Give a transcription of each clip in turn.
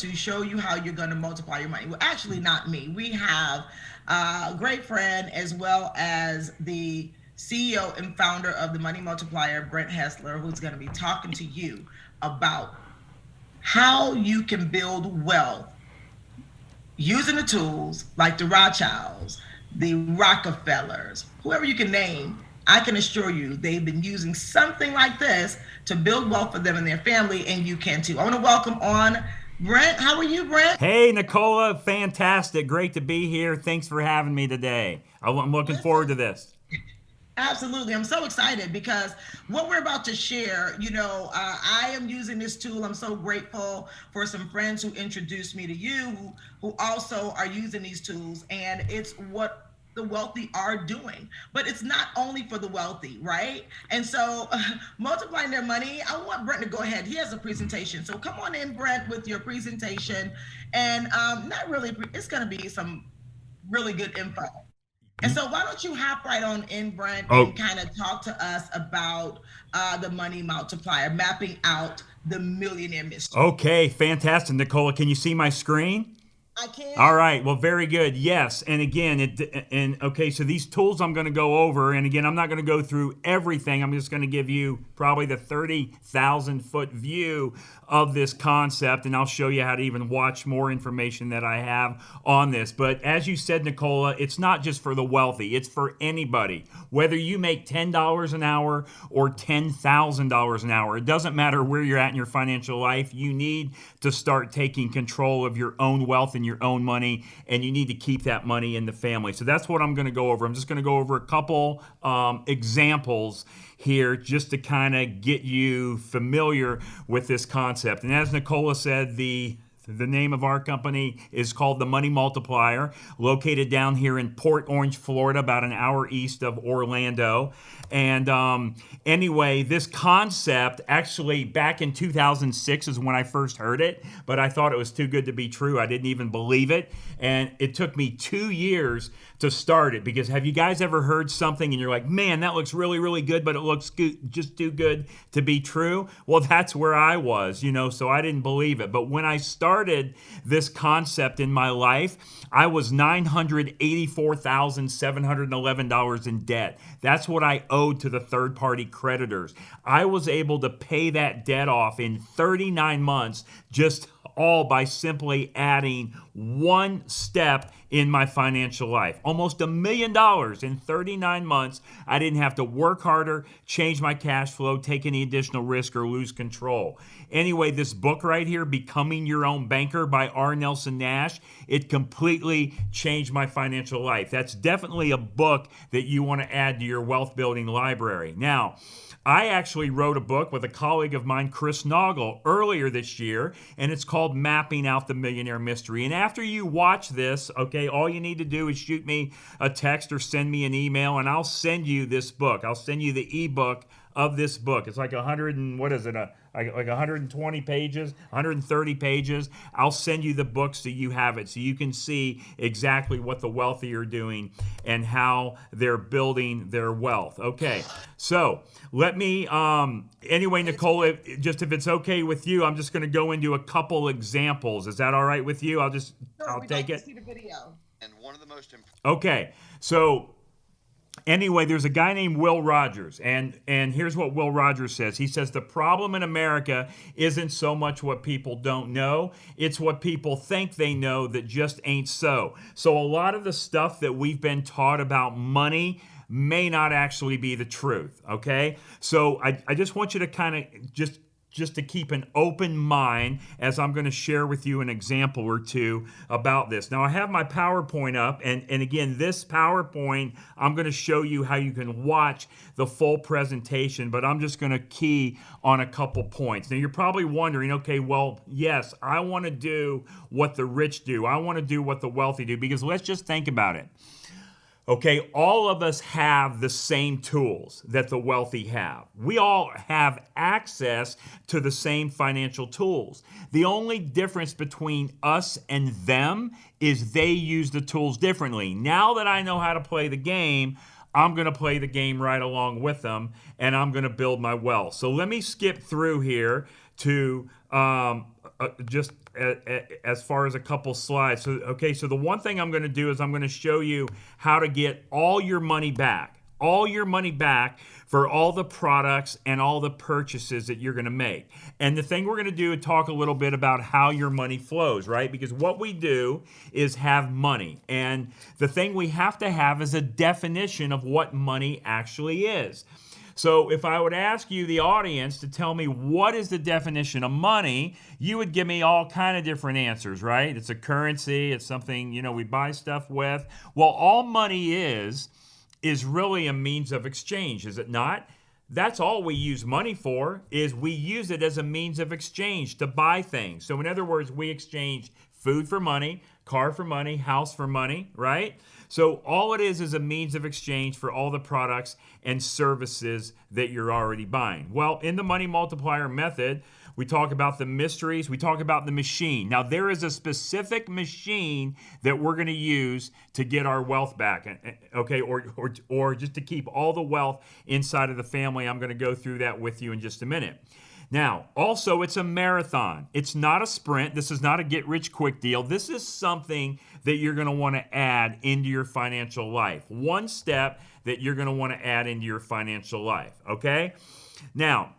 to show you how you're going to multiply your money. Well, actually, not me. We have a great friend as well as the CEO and founder of the Money Multiplier, Brent Hessler, who's going to be talking to you about how you can build wealth using the tools like the Rothschilds, the Rockefellers, whoever you can name. I can assure you they've been using something like this to build wealth for them and their family, and you can too. I want to welcome on Brent. How are you, Brent? Hey, Nicola. Fantastic. Great to be here. Thanks for having me today. I'm looking forward to this. Absolutely. I'm so excited because what we're about to share, I am using this tool. I'm so grateful for some friends who introduced me to you who also are using these tools, and it's what the wealthy are doing. But it's not only for the wealthy, right? And so multiplying their money, I want Brent to go ahead. He has a presentation. So come on in, Brent, with your presentation. And it's going to be some really good info. And so why don't you hop right on in, Brent, and kind of talk to us about the Money Multiplier, mapping out the millionaire mystery. Okay, fantastic, Nicola. Can you see my screen? I can. All right. Well, very good. Yes. And again, so these tools I'm going to go over, and again, I'm not going to go through everything. I'm just going to give you probably the 30,000 foot view of this concept, and I'll show you how to even watch more information that I have on this. But as you said, Nicola, it's not just for the wealthy. It's for anybody. Whether you make $10 an hour or $10,000 an hour, it doesn't matter where you're at in your financial life. You need to start taking control of your own wealth and your own money, and you need to keep that money in the family. So that's what I'm going to go over. I'm just going to go over a couple examples here just to kind of get you familiar with this concept. And as Nicola said, the name of our company is called the Money Multiplier, located down here in Port Orange, Florida, about an hour east of Orlando. And anyway, this concept actually back in 2006 is when I first heard it, but I thought it was too good to be true. I didn't even believe it. And it took me 2 years to start it, because have you guys ever heard something and you're like, man, that looks really, really good, but it looks just too good to be true? Well, that's where I was, so I didn't believe it. But when I started this concept in my life, I was $984,711 in debt. That's what I owed to the third-party creditors. I was able to pay that debt off in 39 months, just all by simply adding one step in my financial life. Almost $1 million in 39 months. I didn't have to work harder, change my cash flow, take any additional risk, or lose control. Anyway, this book right here, Becoming Your Own Banker by R. Nelson Nash, it completely changed my financial life. That's definitely a book that you want to add to your wealth building library. Now, I actually wrote a book with a colleague of mine, Chris Noggle, earlier this year, and it's called Mapping Out the Millionaire Mystery. And after you watch this, okay, all you need to do is shoot me a text or send me an email, and I'll send you this book. I'll send you the ebook of this book. It's like 120 pages, 130 pages. I'll send you the book so you have it, so you can see exactly what the wealthy are doing and how they're building their wealth. Okay, so let me, anyway, Nicola, just if it's okay with you, I'm just going to go into a couple examples. Is that all right with you? I'll take it. See the video. And one of the most Okay, so anyway, there's a guy named Will Rogers, and here's what Will Rogers says. He says, the problem in America isn't so much what people don't know, it's what people think they know that just ain't so. So a lot of the stuff that we've been taught about money may not actually be the truth, okay? So I just want you to kind of just to keep an open mind as I'm going to share with you an example or two about this. Now, I have my PowerPoint up, and again, this PowerPoint, I'm going to show you how you can watch the full presentation, but I'm just going to key on a couple points. Now, you're probably wondering, okay, well, yes, I want to do what the rich do. I want to do what the wealthy do, because let's just think about it. Okay, all of us have the same tools that the wealthy have. We all have access to the same financial tools. The only difference between us and them is they use the tools differently. Now that I know how to play the game, I'm going to play the game right along with them, and I'm going to build my wealth. So let me skip through here to just as far as a couple slides. So, okay, so the one thing I'm going to do is I'm going to show you how to get all your money back. All your money back for all the products and all the purchases that you're going to make. And the thing we're going to do is talk a little bit about how your money flows, right? Because what we do is have money. And the thing we have to have is a definition of what money actually is. So if I would ask you, the audience, to tell me what is the definition of money, you would give me all kind of different answers, right? It's a currency. It's something, we buy stuff with. Well, all money is really a means of exchange, is it not? That's all we use money for, is we use it as a means of exchange to buy things. So in other words, we exchange food for money, car for money, house for money, right? So all it is a means of exchange for all the products and services that you're already buying. Well, in the Money Multiplier method, we talk about the mysteries. We talk about the machine. Now, there is a specific machine that we're going to use to get our wealth back, okay, or just to keep all the wealth inside of the family. I'm going to go through that with you in just a minute. Now, also, it's a marathon. It's not a sprint. This is not a get-rich-quick deal. This is something that you're going to want to add into your financial life. One step that you're going to want to add into your financial life, okay? Now,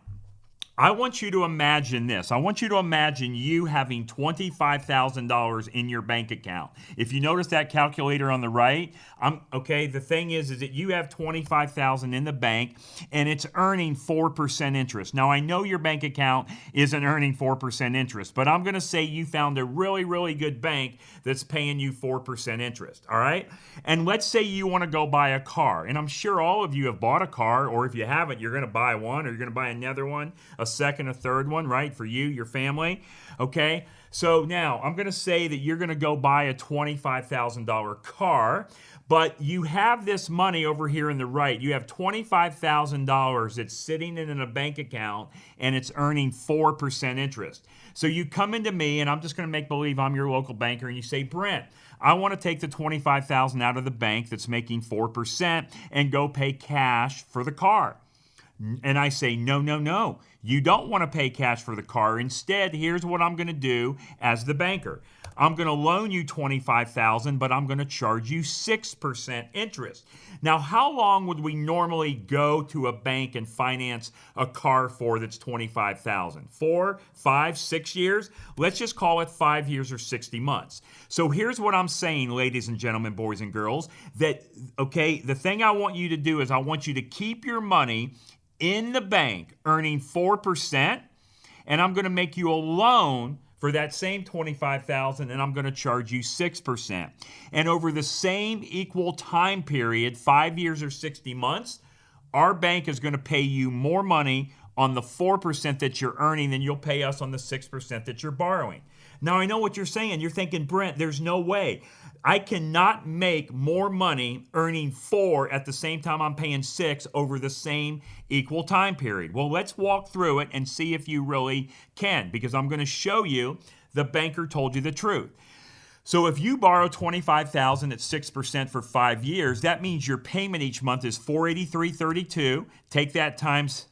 I want you to imagine this. I want you to imagine you having $25,000 in your bank account. If you notice that calculator on the right, the thing is that you have $25,000 in the bank and it's earning 4% interest. Now, I know your bank account isn't earning 4% interest, but I'm going to say you found a really, really good bank that's paying you 4% interest, all right? And let's say you want to go buy a car, and I'm sure all of you have bought a car, or if you haven't, you're going to buy one, or you're going to buy another one, a second, a third one, right, for you, your family, okay? So now I'm going to say that you're going to go buy a $25,000 car, but you have this money over here in the right. You have $25,000 that's sitting in a bank account, and it's earning 4% interest. So you come into me, and I'm just going to make believe I'm your local banker, and you say, Brent, I want to take the $25,000 out of the bank that's making 4% and go pay cash for the car. And I say, no. You don't want to pay cash for the car. Instead, here's what I'm going to do as the banker. I'm going to loan you $25,000, but I'm going to charge you 6% interest. Now, how long would we normally go to a bank and finance a car for that's $25,000? 4, 5, 6 years? Let's just call it 5 years or 60 months. So here's what I'm saying, ladies and gentlemen, boys and girls, that, okay, the thing I want you to do is I want you to keep your money in the bank earning 4%, and I'm going to make you a loan for that same $25,000, and I'm going to charge you 6%. And over the same equal time period, 5 years or 60 months, our bank is going to pay you more money on the 4% that you're earning than you'll pay us on the 6% that you're borrowing. Now, I know what you're saying. You're thinking, Brent, there's no way. I cannot make more money earning 4 at the same time I'm paying 6 over the same equal time period. Well, let's walk through it and see if you really can, because I'm going to show you the banker told you the truth. So if you borrow $25,000 at 6% for 5 years, that means your payment each month is $483.32. Take that times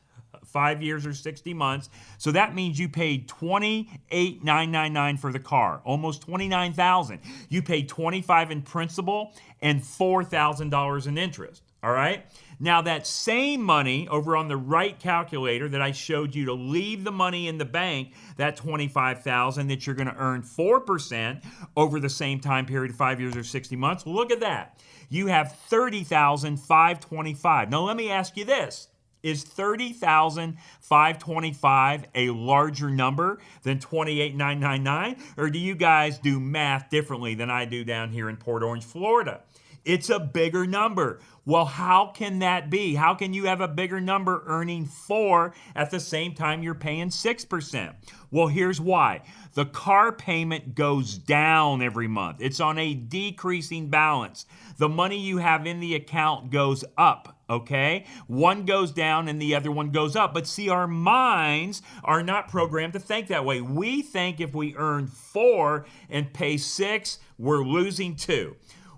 5 years or 60 months. So that means you paid $28,999 for the car, almost $29,000. You paid $25,000 in principal and $4,000 in interest. All right. Now that same money over on the right calculator that I showed you to leave the money in the bank, that $25,000 that you're going to earn 4% over the same time period, 5 years or 60 months. Look at that. You have $30,525. Now let me ask you this. Is $30,525 a larger number than $28,999? Or do you guys do math differently than I do down here in Port Orange, Florida? It's a bigger number. Well, how can that be? How can you have a bigger number earning 4 at the same time you're paying 6%? Well, here's why. The car payment goes down every month. It's on a decreasing balance. The money you have in the account goes up, okay? One goes down and the other one goes up. But see, our minds are not programmed to think that way. We think if we earn 4 and pay 6, we're losing 2.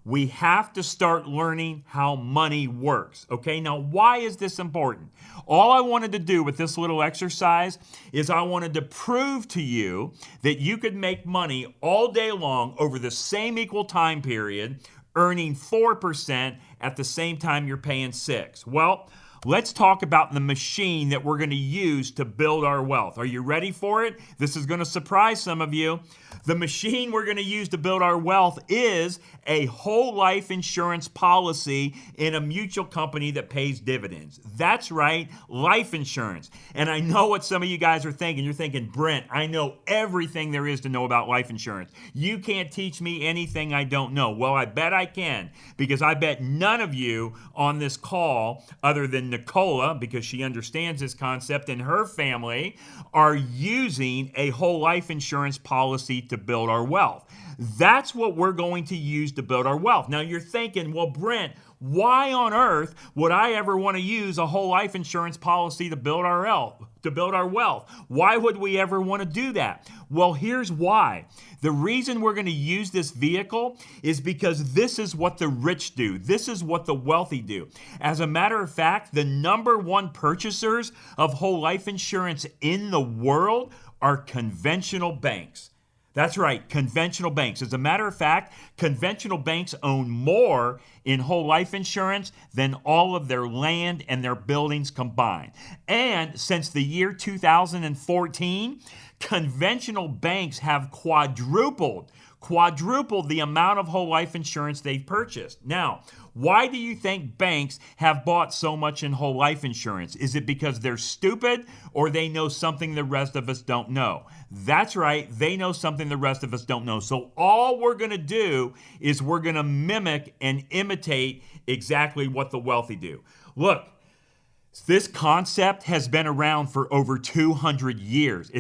We have to start learning how money works. Okay, now why is this important? All I wanted to do with this little exercise is I wanted to prove to you that you could make money all day long over the same equal time period, earning 4% at the same time you're paying 6%. Well, let's talk about the machine that we're going to use to build our wealth. Are you ready for it? This is going to surprise some of you. The machine we're going to use to build our wealth is a whole life insurance policy in a mutual company that pays dividends. That's right, life insurance. And I know what some of you guys are thinking. You're thinking, Brent, I know everything there is to know about life insurance. You can't teach me anything I don't know. Well, I bet I can, because I bet none of you on this call, other than Nicola, because she understands this concept, and her family are using a whole life insurance policy to build our wealth. That's what we're going to use to build our wealth. Now you're thinking, well, Brent, why on earth would I ever want to use a whole life insurance policy to build our wealth? Why would we ever want to do that? Well, here's why. The reason we're going to use this vehicle is because this is what the rich do. This is what the wealthy do. As a matter of fact, the number one purchasers of whole life insurance in the world are conventional banks. That's right, conventional banks. As a matter of fact, conventional banks own more in whole life insurance than all of their land and their buildings combined. And since the year 2014, conventional banks have quadrupled the amount of whole life insurance they've purchased. Now, why do you think banks have bought so much in whole life insurance? Is it because they're stupid, or they know something the rest of us don't know? That's right, they know something the rest of us don't know. So all we're going to do is we're going to mimic and imitate exactly what the wealthy do. Look, this concept has been around for over 200 years,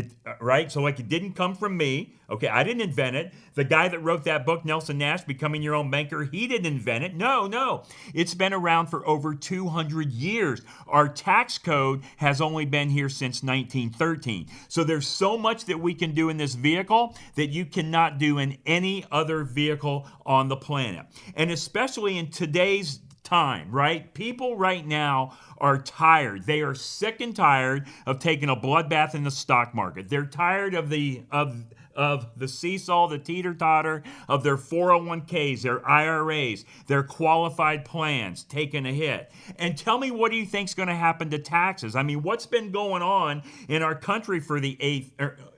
right? So like, it didn't come from me. Okay, I didn't invent it. The guy that wrote that book, Nelson Nash, Becoming Your Own Banker, he didn't invent it. No. It's been around for over 200 years. Our tax code has only been here since 1913. So there's so much that we can do in this vehicle that you cannot do in any other vehicle on the planet. And especially in today's time, right? People right now are tired. They are sick and tired of taking a bloodbath in the stock market. They're tired of the seesaw, the teeter-totter of their 401ks, their IRAs, their qualified plans taking a hit. And tell me, what do you think's going to happen to taxes? I mean, what's been going on in our country for the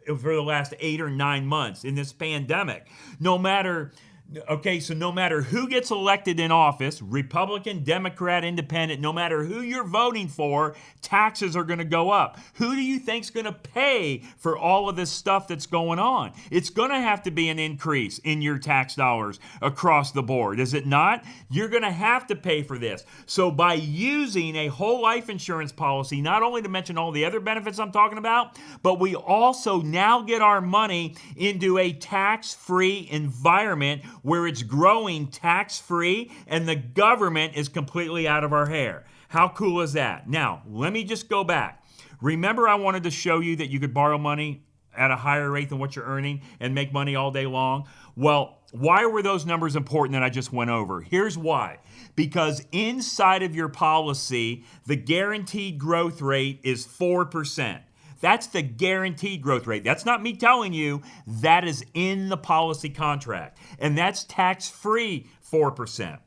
last 8 or 9 months in this pandemic? No matter who gets elected in office, Republican, Democrat, Independent, no matter who you're voting for, taxes are going to go up. Who do you think's going to pay for all of this stuff that's going on? It's going to have to be an increase in your tax dollars across the board, is it not? You're going to have to pay for this. So by using a whole life insurance policy, not only to mention all the other benefits I'm talking about, but we also now get our money into a tax-free environment where it's growing tax-free and the government is completely out of our hair. How cool is that? Now, let me just go back. Remember, I wanted to show you that you could borrow money at a higher rate than what you're earning and make money all day long? Well, why were those numbers important that I just went over? Here's why. Because inside of your policy, the guaranteed growth rate is 4%. That's the guaranteed growth rate. That's not me telling you. That is in the policy contract. And that's tax-free 4%.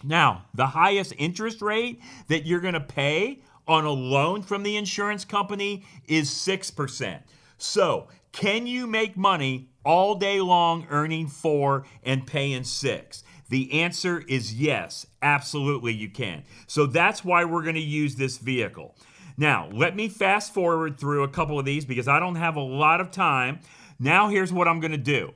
Now, the highest interest rate that you're going to pay on a loan from the insurance company is 6%. So, can you make money all day long earning 4 and paying 6? The answer is yes, absolutely you can. So that's why we're going to use this vehicle. Now, let me fast forward through a couple of these because I don't have a lot of time. Now, here's what I'm going to do.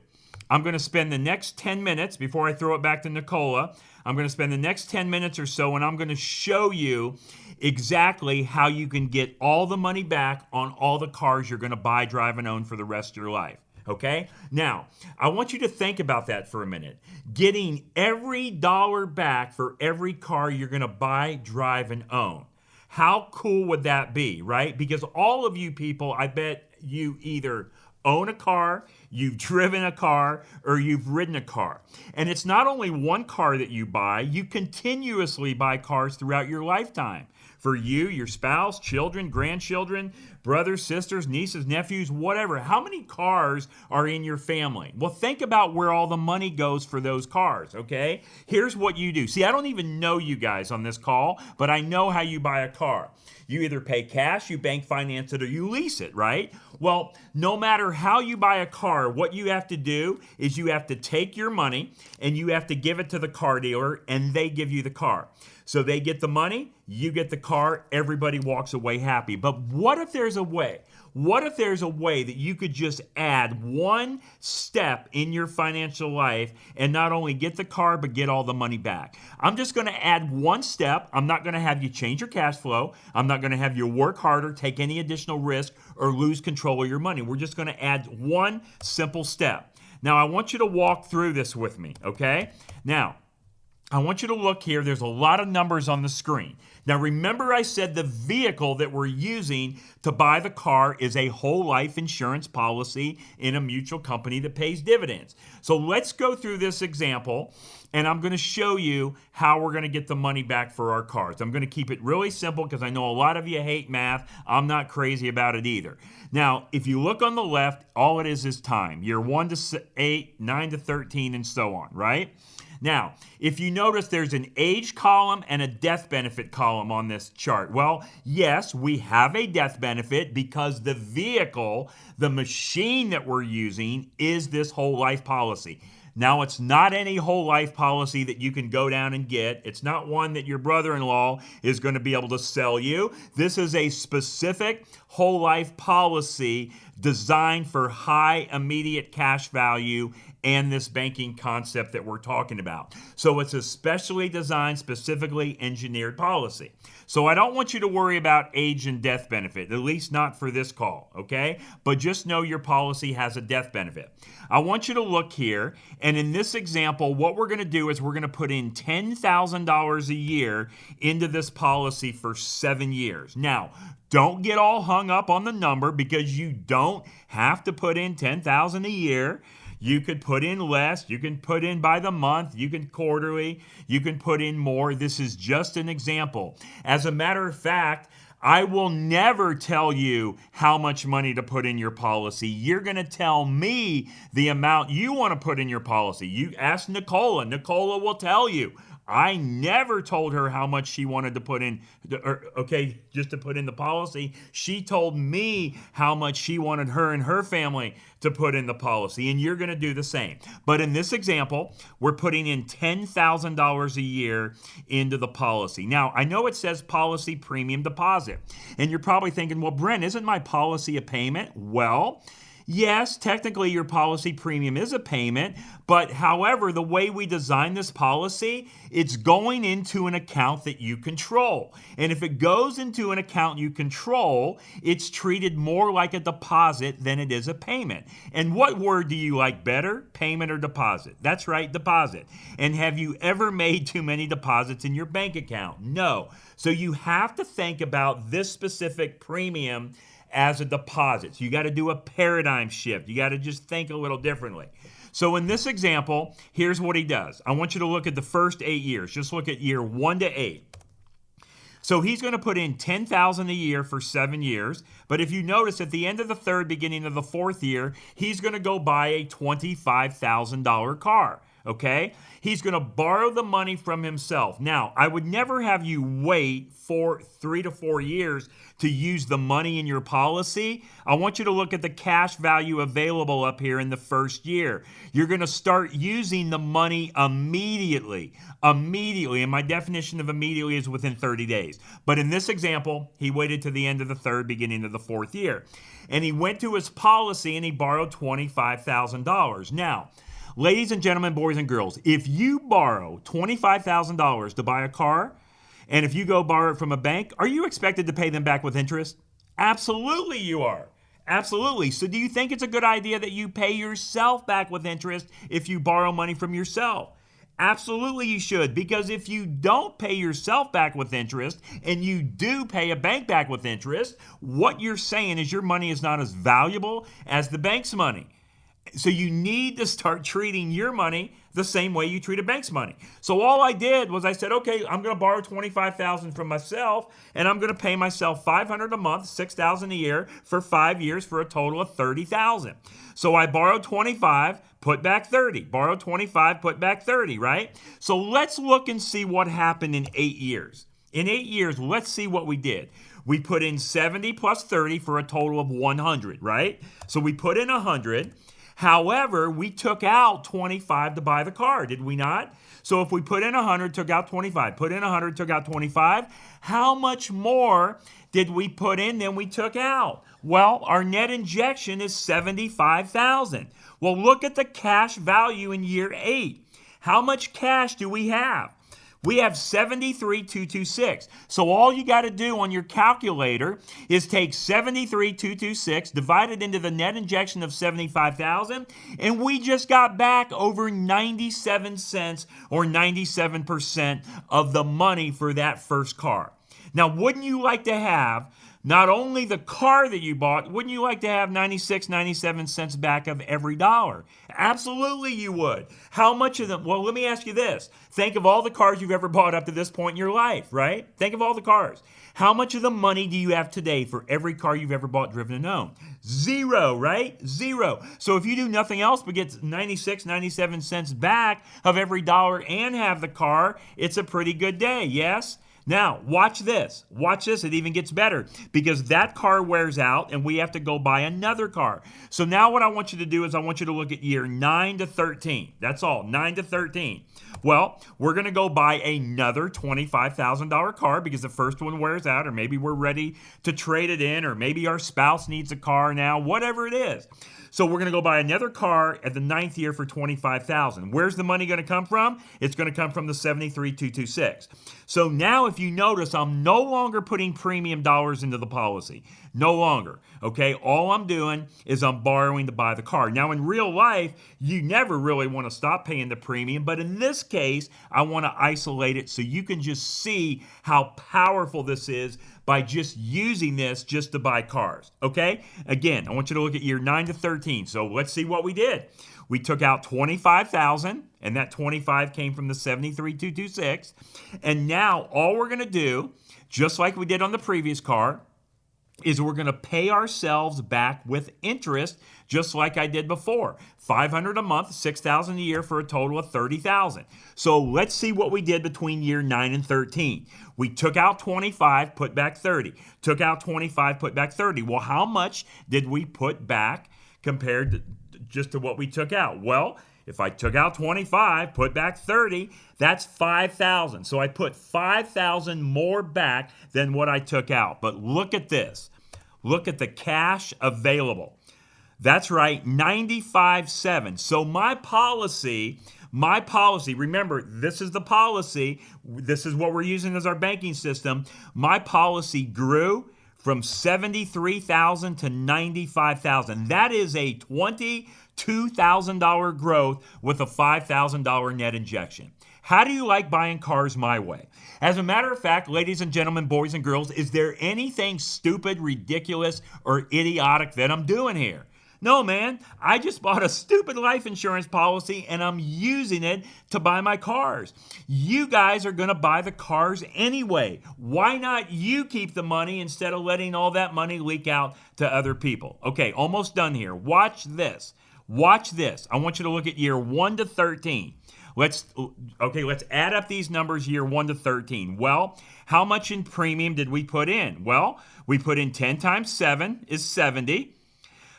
I'm going to spend the next 10 minutes before I throw it back to Nicola. I'm going to spend the next 10 minutes or so, and I'm going to show you exactly how you can get all the money back on all the cars you're going to buy, drive, and own for the rest of your life. Okay? Now, I want you to think about that for a minute. Getting every dollar back for every car you're going to buy, drive, and own. How cool would that be, right? Because all of you people, I bet you either own a car, you've driven a car, or you've ridden a car. And it's not only one car that you buy, you continuously buy cars throughout your lifetime. For you, your spouse, children, grandchildren, brothers, sisters, nieces, nephews, whatever. How many cars are in your family? Well, think about where all the money goes for those cars, okay? Here's what you do. See, I don't even know you guys on this call, but I know how you buy a car. You either pay cash, you bank finance it, or you lease it, right? Well, no matter how you buy a car, what you have to do is you have to take your money and you have to give it to the car dealer, and they give you the car. So they get the money, you get the car, everybody walks away happy. But what if there's a way? What if there's a way that you could just add one step in your financial life and not only get the car, but get all the money back? I'm just going to add one step. I'm not going to have you change your cash flow. I'm not going to have you work harder, take any additional risk, or lose control of your money. We're just going to add one simple step. Now, I want you to walk through this with me, okay? Now, I want you to look here. There's a lot of numbers on the screen. Now, remember I said the vehicle that we're using to buy the car is a whole life insurance policy in a mutual company that pays dividends. So let's go through this example, and I'm going to show you how we're going to get the money back for our cars. I'm going to keep it really simple because I know a lot of you hate math. I'm not crazy about it either. Now, if you look on the left, all it is time. Year 1 to 8, 9 to 13, and so on, right? Now, if you notice, there's an age column and a death benefit column on this chart. Well, yes, we have a death benefit because the vehicle, the machine that we're using, is this whole life policy. Now, it's not any whole life policy that you can go down and get. It's not one that your brother-in-law is going to be able to sell you. This is a specific whole life policy designed for high immediate cash value and this banking concept that we're talking about. So it's a specially designed, specifically engineered policy. So I don't want you to worry about age and death benefit, at least not for this call, okay? But just know your policy has a death benefit. I want you to look here, and in this example, what we're going to do is we're going to put in $10,000 a year into this policy for 7 years. Now, don't get all hung up on the number because you don't have to put in $10,000 a year. You could put in less. You can put in by the month. You can quarterly. You can put in more. This is just an example. As a matter of fact, I will never tell you how much money to put in your policy. You're going to tell me the amount you want to put in your policy. You ask Nicola. Nicola will tell you. I never told her how much she wanted to put in, just to put in the policy. She told me how much she wanted her and her family to put in the policy, and you're going to do the same. But in this example, we're putting in $10,000 a year into the policy. Now, I know it says policy premium deposit, and you're probably thinking, well, Brent, isn't my policy a payment? Well, yes, technically your policy premium is a payment, but however, the way we design this policy, it's going into an account that you control. And if it goes into an account you control, it's treated more like a deposit than it is a payment. And what word do you like better, payment or deposit? That's right, deposit. And have you ever made too many deposits in your bank account? No. So you have to think about this specific premium as a deposit. So you got to do a paradigm shift. You got to just think a little differently. So in this example, here's what he does. I want you to look at the first 8 years. Just look at year 1 to 8. So he's going to put in $10,000 a year for 7 years. But if you notice, at the end of the third, beginning of the fourth year, he's going to go buy a $25,000 car. Okay? He's going to borrow the money from himself. Now, I would never have you wait for 3 to 4 years to use the money in your policy. I want you to look at the cash value available up here in the first year. You're going to start using the money immediately. Immediately. And my definition of immediately is within 30 days. But in this example, he waited to the end of the third, beginning of the fourth year. And he went to his policy and he borrowed $25,000. Now, ladies and gentlemen, boys and girls, if you borrow $25,000 to buy a car, and if you go borrow it from a bank, are you expected to pay them back with interest? Absolutely you are. Absolutely. So do you think it's a good idea that you pay yourself back with interest if you borrow money from yourself? Absolutely you should, because if you don't pay yourself back with interest and you do pay a bank back with interest, what you're saying is your money is not as valuable as the bank's money. So you need to start treating your money the same way you treat a bank's money. So all I did was I said, okay, I'm going to borrow $25,000 from myself, and I'm going to pay myself $500 a month, $6,000 a year for 5 years for a total of $30,000. So I borrowed 25, put back 30, borrowed 25, put back 30, right? So let's look and see what happened in 8 years. In 8 years, let's see what we did. We put in 70 plus 30 for a total of 100, right? So we put in 100. However, we took out 25 to buy the car, did we not? So if we put in 100, took out 25, put in 100, took out 25, how much more did we put in than we took out? Well, our net injection is $75,000. Well, look at the cash value in year 8. How much cash do we have? We have 73,226. So all you got to do on your calculator is take 73,226, divide it into the net injection of 75,000, and we just got back over 97 cents or 97% of the money for that first car. Now, wouldn't you like to have not only the car that you bought, wouldn't you like to have 96, 97 cents back of every dollar? Absolutely you would. How much of them? Well, let me ask you this. Think of all the cars you've ever bought up to this point in your life, right? Think of all the cars. How much of the money do you have today for every car you've ever bought, driven, and owned? Zero, right? Zero. So if you do nothing else but get 96, 97 cents back of every dollar and have the car, it's a pretty good day, yes? Now, watch this. Watch this. It even gets better because that car wears out and we have to go buy another car. So now what I want you to do is I want you to look at year 9 to 13. That's all, 9 to 13. Well, we're going to go buy another $25,000 car because the first one wears out, or maybe we're ready to trade it in, or maybe our spouse needs a car now, whatever it is. So we're going to go buy another car at the 9th year for $25,000. Where's the money going to come from? It's going to come from the 73,226. So now if you notice, I'm no longer putting premium dollars into the policy. No longer. Okay? All I'm doing is I'm borrowing to buy the car. Now in real life, you never really want to stop paying the premium, but in this case, I want to isolate it so you can just see how powerful this is by just using this just to buy cars, okay? Again, I want you to look at year 9 to 13. So let's see what we did. We took out $25,000, and that 25 came from the 73,226. And now all we're going to do, just like we did on the previous car, is we're going to pay ourselves back with interest, just like I did before. $500 a month, $6,000 a year for a total of $30,000. So let's see what we did between year 9 and 13. We took out 25, put back 30. Took out 25, put back 30. Well, how much did we put back compared to just to what we took out? Well, if I took out 25, put back 30, that's $5,000. So I put $5,000 more back than what I took out. But look at this. Look at the cash available. That's right, 95.7. So my policy, remember, this is the policy. This is what we're using as our banking system. My policy grew from $73,000 to $95,000. That is a $22,000 growth with a $5,000 net injection. How do you like buying cars my way? As a matter of fact, ladies and gentlemen, boys and girls, is there anything stupid, ridiculous, or idiotic that I'm doing here? No, man, I just bought a stupid life insurance policy and I'm using it to buy my cars. You guys are going to buy the cars anyway. Why not you keep the money instead of letting all that money leak out to other people? Okay, almost done here. Watch this. Watch this. I want you to look at year 1 to 13. Let's add up these numbers year 1 to 13. Well, how much in premium did we put in? Well, we put in 10 times 7 is 70.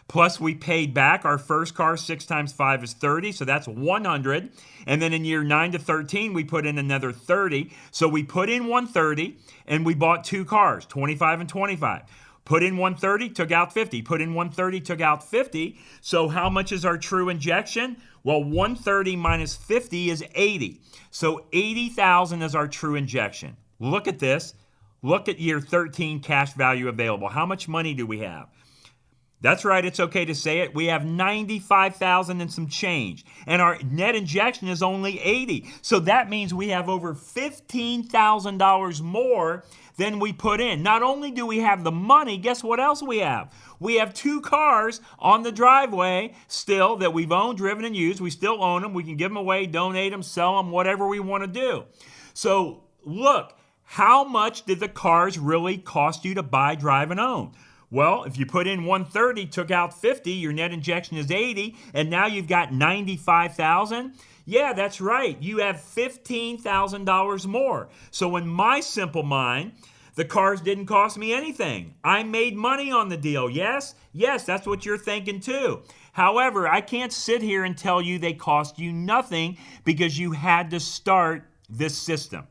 Plus, we paid back our first car, 6 times 5 is 30, so that's 100. And then in year 9 to 13, we put in another 30. So we put in 130, and we bought 2 cars, 25 and 25. Put in 130, took out 50. Put in 130, took out 50. So how much is our true injection? Well, 130 minus 50 is 80. So 80,000 is our true injection. Look at this. Look at year 13 cash value available. How much money do we have? That's right, it's okay to say it. We have 95,000 and some change, and our net injection is only 80. So that means we have over $15,000 more than we put in. Not only do we have the money, guess what else we have? We have 2 cars on the driveway still that we've owned, driven, and used. We still own them. We can give them away, donate them, sell them, whatever we want to do. So look, how much did the cars really cost you to buy, drive, and own? Well, if you put in 130, took out 50, your net injection is 80, and now you've got 95,000. Yeah, that's right. You have $15,000 more. So in my simple mind, the cars didn't cost me anything. I made money on the deal. Yes? Yes, that's what you're thinking too. However, I can't sit here and tell you they cost you nothing because you had to start this system.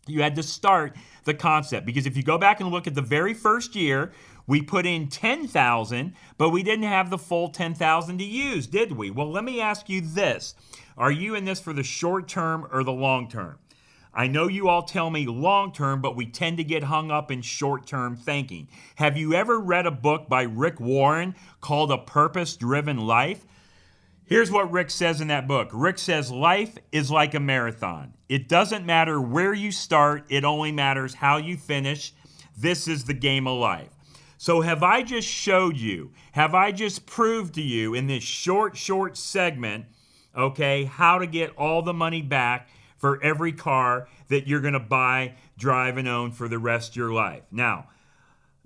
You had to start the concept, because if you go back and look at the very first year, we put in 10,000, but we didn't have the full 10,000 to use, did we? Well, let me ask you this. Are you in this for the short term or the long term? I know you all tell me long term, but we tend to get hung up in short term thinking. Have you ever read a book by Rick Warren called A Purpose-Driven Life? Here's what Rick says in that book. Rick says, life is like a marathon. It doesn't matter where you start. It only matters how you finish. This is the game of life. So have I just showed you, have I just proved to you in this short segment, okay, how to get all the money back for every car that you're going to buy, drive, and own for the rest of your life? Now,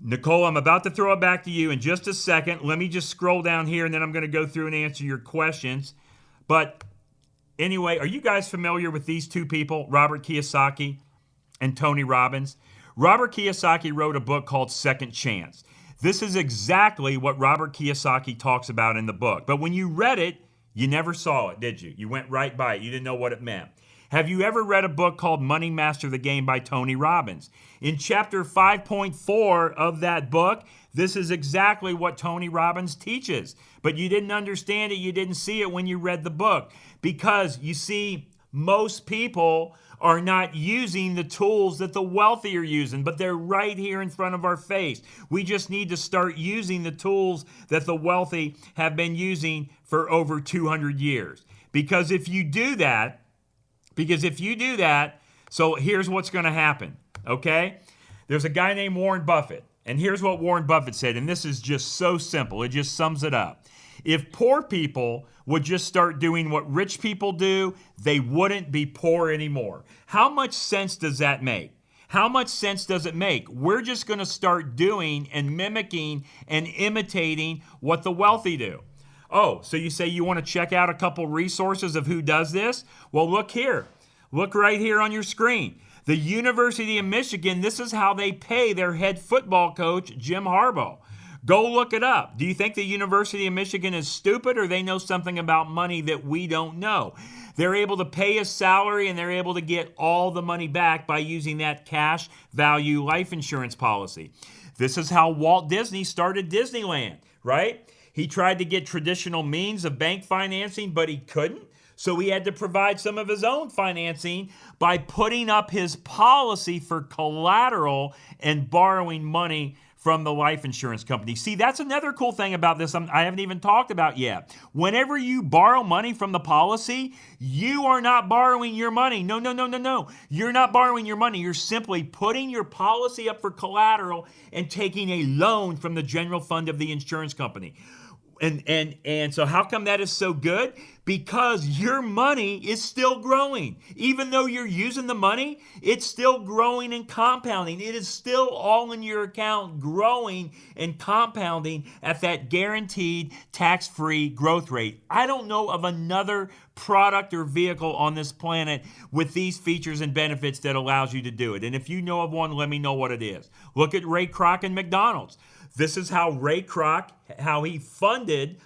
Nicole, I'm about to throw it back to you in just a second. Let me just scroll down here, and then I'm going to go through and answer your questions. But anyway, are you guys familiar with these 2 people, Robert Kiyosaki and Tony Robbins? Robert Kiyosaki wrote a book called Second Chance. This is exactly what Robert Kiyosaki talks about in the book. But when you read it, you never saw it, did you? You went right by it. You didn't know what it meant. Have you ever read a book called Money Master the Game by Tony Robbins? In chapter 5.4 of that book, this is exactly what Tony Robbins teaches. But you didn't understand it, you didn't see it when you read the book. Because, you see, most people are not using the tools that the wealthy are using, but they're right here in front of our face. We just need to start using the tools that the wealthy have been using for over 200 years. Because if you do that, so here's what's going to happen, okay? There's a guy named Warren Buffett, and here's what Warren Buffett said, and this is just so simple. It just sums it up. If poor people would just start doing what rich people do, they wouldn't be poor anymore. How much sense does that make? How much sense does it make? We're just going to start doing and mimicking and imitating what the wealthy do. Oh, so you say you want to check out a couple resources of who does this? Well, look here. Look right here on your screen. The University of Michigan, this is how they pay their head football coach, Jim Harbaugh. Go look it up. Do you think the University of Michigan is stupid, or they know something about money that we don't know? They're able to pay a salary, and they're able to get all the money back by using that cash value life insurance policy. This is how Walt Disney started Disneyland, right? He tried to get traditional means of bank financing, but he couldn't. So he had to provide some of his own financing by putting up his policy for collateral and borrowing money from the life insurance company. See, that's another cool thing about this I haven't even talked about yet. Whenever you borrow money from the policy, you are not borrowing your money. No. You're not borrowing your money. You're simply putting your policy up for collateral and taking a loan from the general fund of the insurance company. And so how come that is so good? Because your money is still growing. Even though you're using the money, it's still growing and compounding. It is still all in your account, growing and compounding at that guaranteed tax-free growth rate. I don't know of another product or vehicle on this planet with these features and benefits that allows you to do it. And if you know of one, let me know what it is. Look at Ray Kroc and McDonald's. This is how Ray Kroc, how he funded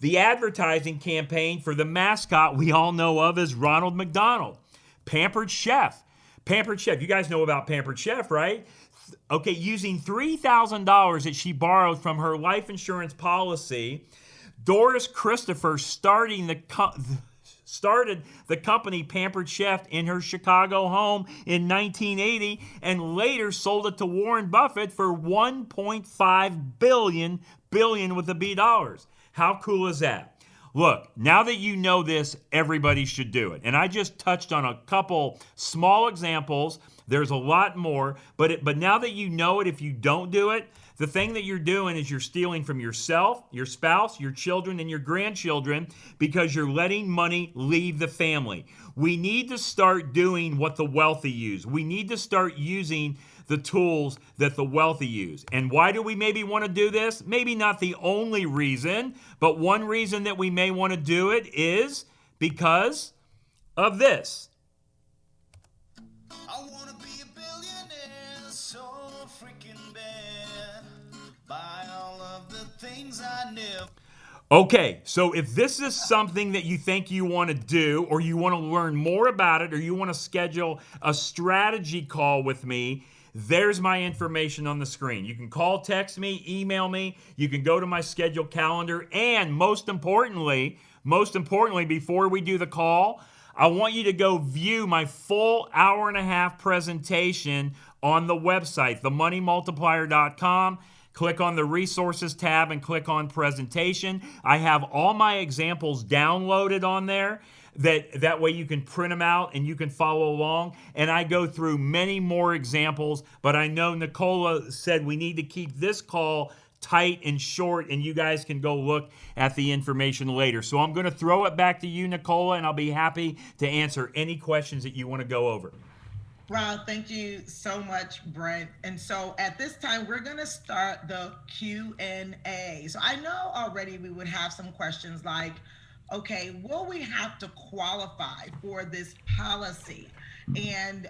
the advertising campaign for the mascot we all know of as Ronald McDonald. Pampered Chef. You guys know about Pampered Chef, right? Okay, using $3,000 that she borrowed from her life insurance policy, Doris Christopher starting started the company Pampered Chef in her Chicago home in 1980 and later sold it to Warren Buffett for 1.5 billion with a B dollars. How cool is that? Look, now that you know this, everybody should do it. And I just touched on a couple small examples. There's a lot more, but now that you know it, if you don't do it, the thing that you're doing is you're stealing from yourself, your spouse, your children, and your grandchildren because you're letting money leave the family. We need to start doing what the wealthy use. We need to start using the tools that the wealthy use. And why do we maybe want to do this? Maybe not the only reason, but one reason that we may want to do it is because of this. I want to be a billionaire so freaking bad. Buy all of the things I never. Okay, so if this is something that you think you want to do, or you want to learn more about it, or you want to schedule a strategy call with me, there's my information on the screen. You can call, text me, email me. You can go to my scheduled calendar. And most importantly, before we do the call, I want you to go view my full hour-and-a-half presentation on the website, themoneymultiplier.com. Click on the resources tab and click on presentation. I have all my examples downloaded on there. That way you can print them out and you can follow along. And I go through many more examples, but I know Nicola said we need to keep this call tight and short, and you guys can go look at the information later. So I'm going to throw it back to you, Nicola, and I'll be happy to answer any questions that you want to go over. Wow, thank you so much, Brent. And so at this time, we're going to start the Q&A. So I know already we would have some questions like, okay, will we have to qualify for this policy? And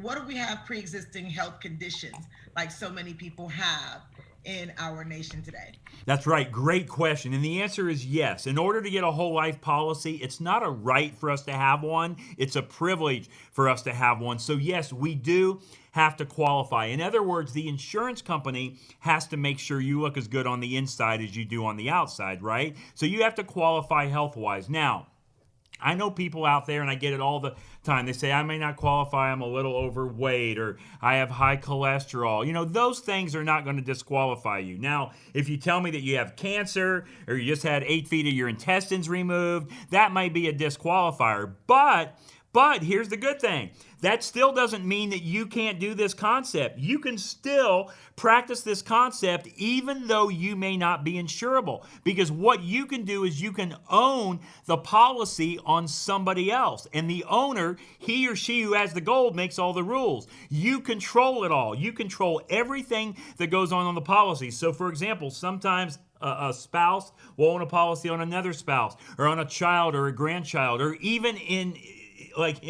what do we have pre-existing health conditions like so many people have in our nation today? That's right. Great question. And the answer is yes. In order to get a whole life policy, it's not a right for us to have one. It's a privilege for us to have one. So yes, we do have to qualify. In other words, the insurance company has to make sure you look as good on the inside as you do on the outside, right? So you have to qualify health-wise. Now, I know people out there, and I get it all the time. They say, I may not qualify, I'm a little overweight, or I have high cholesterol. You know, those things are not going to disqualify you. Now, if you tell me that you have cancer, or you just had 8 feet of your intestines removed, that might be a disqualifier. But here's the good thing. That still doesn't mean that you can't do this concept. You can still practice this concept even though you may not be insurable. Because what you can do is you can own the policy on somebody else. And the owner, he or she who has the gold, makes all the rules. You control it all. You control everything that goes on the policy. So for example, sometimes a spouse will own a policy on another spouse, or on a child or a grandchild, or even in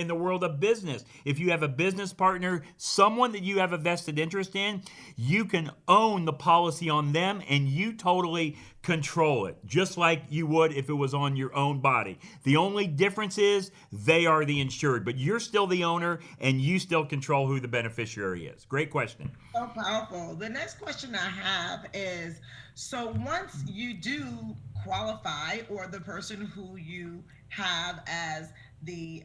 the world of business. If you have a business partner, someone that you have a vested interest in, you can own the policy on them and you totally control it, just like you would if it was on your own body. The only difference is they are the insured, but you're still the owner and you still control who the beneficiary is. Great question. So powerful. The next question I have is, so once you do qualify, or the person who you have as the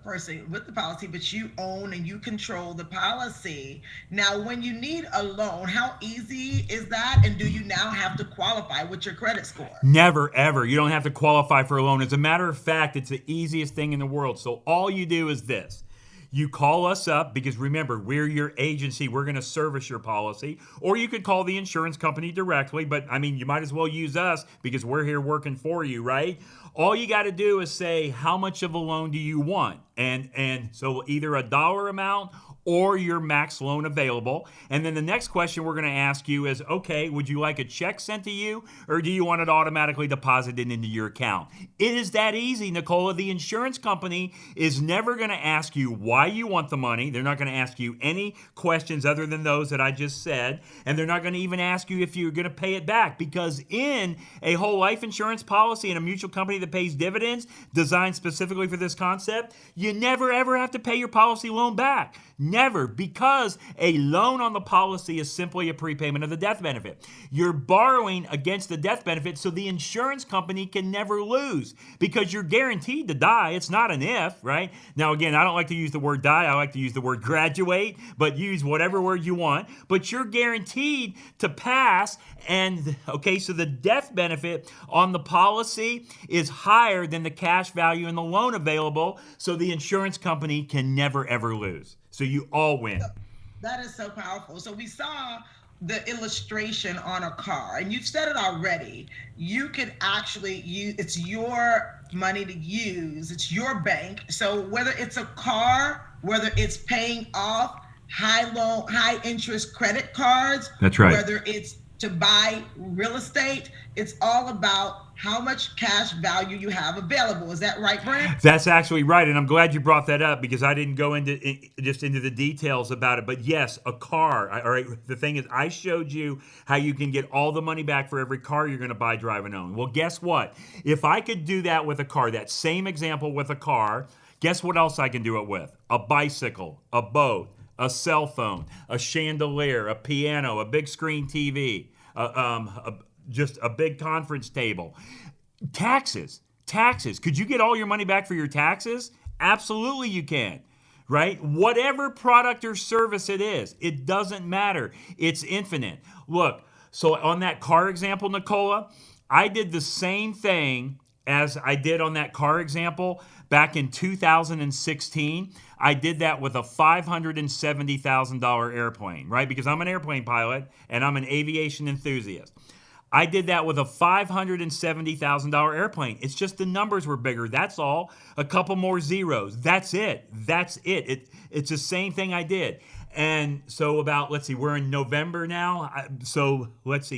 person with the policy, but you own and you control the policy. Now, when you need a loan, how easy is that? And do you now have to qualify with your credit score? Never, ever. You don't have to qualify for a loan. As a matter of fact, it's the easiest thing in the world. So all you do is this. You call us up, because remember, we're your agency. We're going to service your policy. Or you could call the insurance company directly, but I mean, you might as well use us because we're here working for you, right? All you got to do is say, how much of a loan do you want? And so either a dollar amount or your max loan available. And then the next question we're going to ask you is, okay, would you like a check sent to you, or do you want it automatically deposited into your account? It is that easy, Nicola. The insurance company is never going to ask you why you want the money. They're not going to ask you any questions other than those that I just said. And they're not going to even ask you if you're going to pay it back, because in a whole life insurance policy in a mutual company that pays dividends designed specifically for this concept, you never ever have to pay your policy loan back. never, because a loan on the policy is simply a prepayment of the death benefit. You're borrowing against the death benefit, so the insurance company can never lose because you're guaranteed to die. It's not an if, right? Now, again, I don't like to use the word die. I like to use the word graduate, but use whatever word you want. But you're guaranteed to pass. And, okay, so the death benefit on the policy is higher than the cash value in the loan available, so the insurance company can never, ever lose. So you all win. That is so powerful. So we saw the illustration on a car, and you've said it already. You could actually use, it's your money to use, it's your bank. So whether it's a car, whether it's paying off high interest credit cards, that's right, whether it's to buy real estate, it's all about how much cash value you have available. Is that right, Brent? That's actually right, and I'm glad you brought that up because I didn't go into the details about it. But yes, a car. All right, the thing is, I showed you how you can get all the money back for every car you're going to buy, drive, and own. Well, guess what? If I could do that with a car, that same example with a car, guess what else I can do it with? A bicycle, a boat, a cell phone, a chandelier, a piano, a big screen TV, just a big conference table. Taxes. Could you get all your money back for your taxes? Absolutely you can, right? Whatever product or service it is, it doesn't matter. It's infinite. Look, so on that car example, Nicola, I did the same thing as I did on that car example back in 2016. I did that with a $570,000 airplane, right? Because I'm an airplane pilot and I'm an aviation enthusiast. I did that with a $570,000 airplane. It's just the numbers were bigger. That's all. A couple more zeros. That's it. It's the same thing I did. And so we're in November now.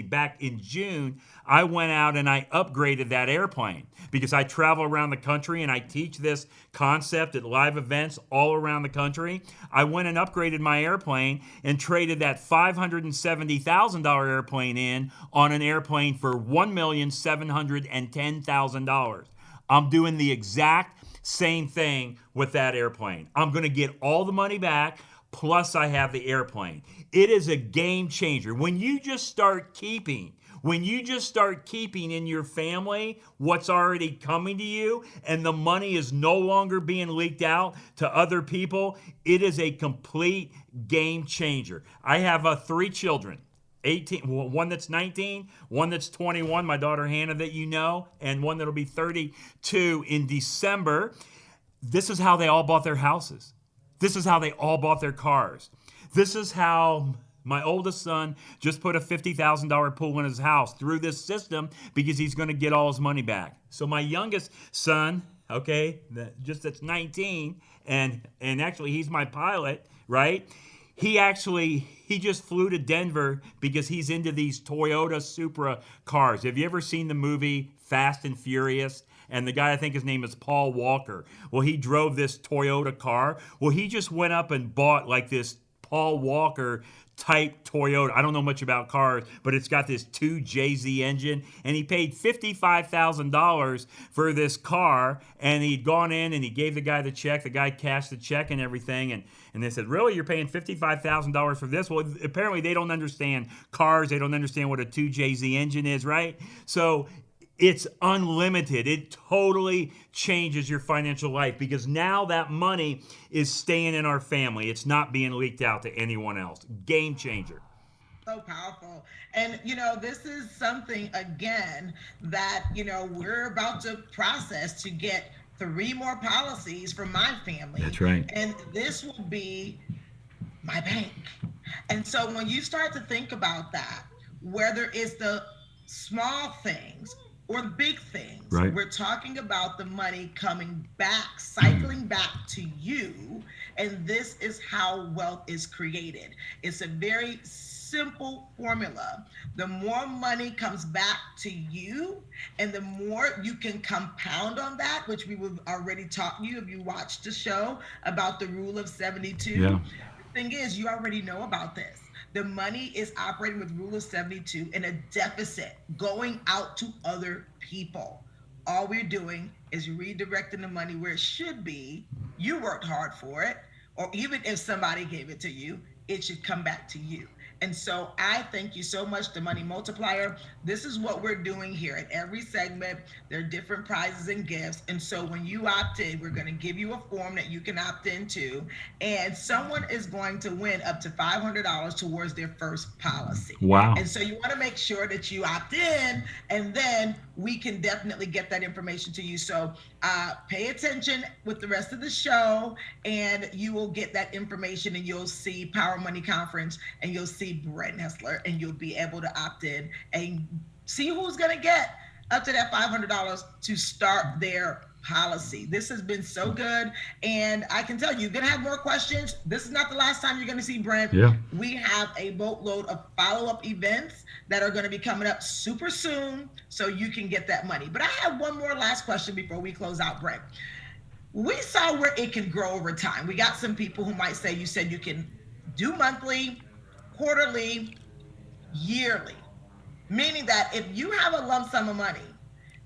Back in June, I went out and I upgraded that airplane because I travel around the country and I teach this concept at live events all around the country. I went and upgraded my airplane and traded that $570,000 airplane in on an airplane for $1,710,000. I'm doing the exact same thing with that airplane. I'm going to get all the money back. Plus, I have the airplane. It is a game changer. When you just start keeping in your family what's already coming to you and the money is no longer being leaked out to other people, it is a complete game changer. I have 3 children. 18, one that's 19, one that's 21, my daughter Hannah that you know, and one that'll be 32 in December. This is how they all bought their houses. This is how they all bought their cars. This is how my oldest son just put a $50,000 pool in his house through this system because he's going to get all his money back. So my youngest son, that's 19, and actually he's my pilot, right? He just flew to Denver because he's into these Toyota Supra cars. Have you ever seen the movie Fast and Furious? And the guy, I think his name is Paul Walker. Well, he drove this Toyota car. Well, he just went up and bought like this Paul Walker type Toyota. I don't know much about cars, but it's got this 2JZ engine. And he paid $55,000 for this car. And he'd gone in and he gave the guy the check. The guy cashed the check and everything. And they said, really, you're paying $55,000 for this? Well, apparently they don't understand cars. They don't understand what a 2JZ engine is, right? So it's unlimited. It totally changes your financial life because now that money is staying in our family. It's not being leaked out to anyone else. Game changer. So powerful. And, this is something, again, that, we're about to process to get 3 more policies from my family. That's right. And this will be my bank. And so when you start to think about that, whether it's the small things or the big things, right, we're talking about the money coming back, cycling back to you. And this is how wealth is created. It's a very simple formula. The more money comes back to you and the more you can compound on that, which we have already taught you if you watched the show about the rule of 72. Yeah. The thing is, you already know about this. The money is operating with rule of 72 in a deficit going out to other people. All we're doing is redirecting the money where it should be. You worked hard for it, or even if somebody gave it to you, it should come back to you. And so I thank you so much, the Money Multiplier. This is what we're doing here. At every segment, there are different prizes and gifts. And so when you opt in, we're going to give you a form that you can opt into, and someone is going to win up to $500 towards their first policy. Wow. And so you want to make sure that you opt in, and then we can definitely get that information to you. So pay attention with the rest of the show, and you will get that information, and you'll see Power Money Conference, and you'll see Brent Nestler, and you'll be able to opt in and see who's going to get up to that $500 to start their policy. This has been so good, and I can tell you, you're going to have more questions. This is not the last time you're going to see Brent. Yeah. We have a boatload of follow-up events that are going to be coming up super soon, so you can get that money. But I have one more last question before we close out, Brent. We saw where it can grow over time. We got some people who might say, you said you can do monthly, quarterly, yearly, meaning that if you have a lump sum of money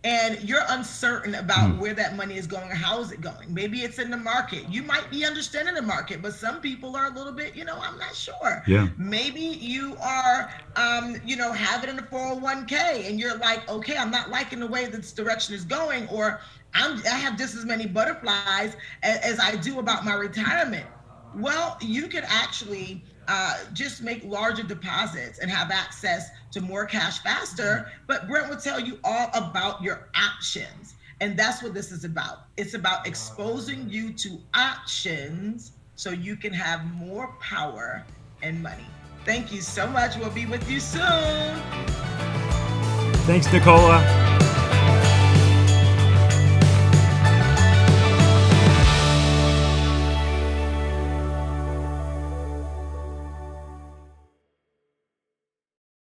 and you're uncertain about where that money is going or how is it going, maybe it's in the market. You might be understanding the market, but some people are a little bit, I'm not sure. Yeah. Maybe you are, have it in a 401k and you're like, okay, I'm not liking the way this direction is going, or I have just as many butterflies as I do about my retirement. Well, you could actually just make larger deposits and have access to more cash faster. But Brent will tell you all about your options. And that's what this is about. It's about exposing you to options so you can have more power and money. Thank you so much. We'll be with you soon. Thanks, Nicola.